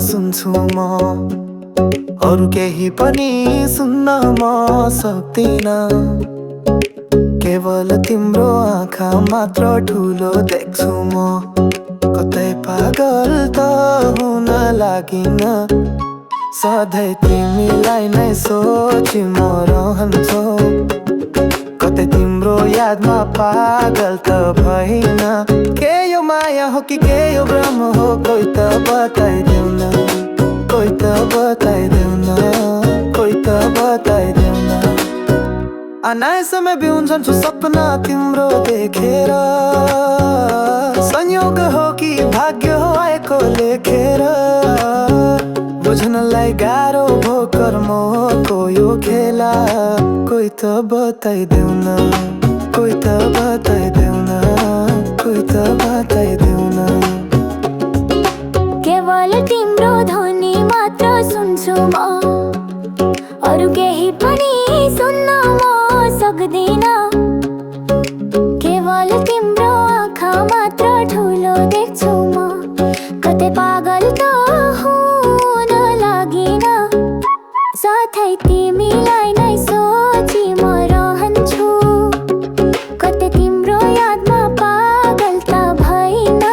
सुन्छु म, अरू केही पनि सुन्न म सक्दिन। केवल तिम्रो आँखा मात्र ठुलो देख्छु म। कतै पागल त हुन लागिन, सधैँ तिमीलाई नै सोची म रहन्छु। कतै तिम्रो यादमा पागल त भइन। के यो माया हो कि के यो भ्रम हो, कोही त बताइदेऊ न, कोही त बताइदेऊ न, कोही त बताइदेऊ न। अनायासमै बिउन्झन्छु सपना तिम्रो देखेर, संयोग हो कि भाग्य हो आएको लेखेर। बुझ्नलाई गाह्रो भो कर्मको यो खेला, कोही त बताइदेऊ न, कोही त बताइदेऊ न, कोही त बताइदेऊ न। केवल तिम्रो ध्वनि मात्र सुन्छु म, अरू केही पनि सुन्न म सक्दिन। केवल तिम्रो आँखा मात्र ठुलो देख्छु म। कतै पागल त हुन लागिन, सधैँ तिमीलाई नै सोची म रहन्छु। कतै तिम्रो यादमा पागल त भइन।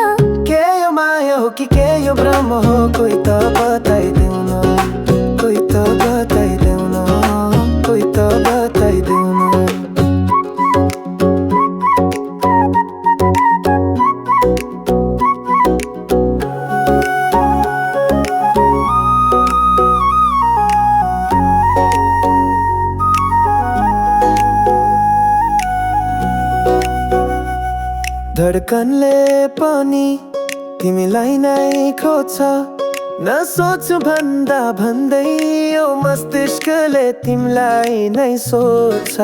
के यो माया हो कि के यो भ्रम हो, कोही त बताइदेऊ न, कोही त बताइदेऊ न, कोही त बताइदेऊ न। धडकनले पनि तिमीलाई नै खोज्छ, नसोच्छु भन्दा भन्दै यो मस्तिष्कले तिमीलाई नै सोच्छ।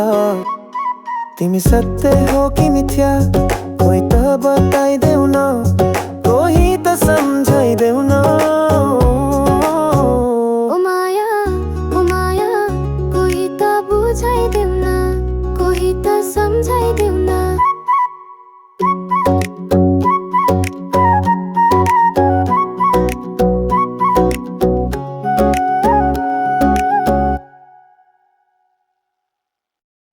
तिमी सत्य हो कि मिथ्या, कोही त बताइदेऊ न।